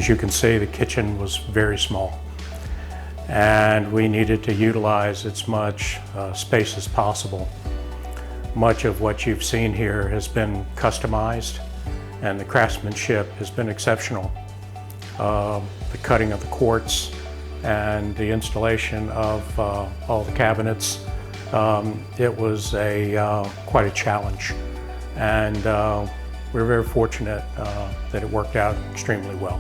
As you can see, the kitchen was very small, and we needed to utilize as much space as possible. Much of what you've seen here has been customized, and the craftsmanship has been exceptional. The cutting of the quartz and the installation of all the cabinets, it was quite a challenge, and we're very fortunate that it worked out extremely well.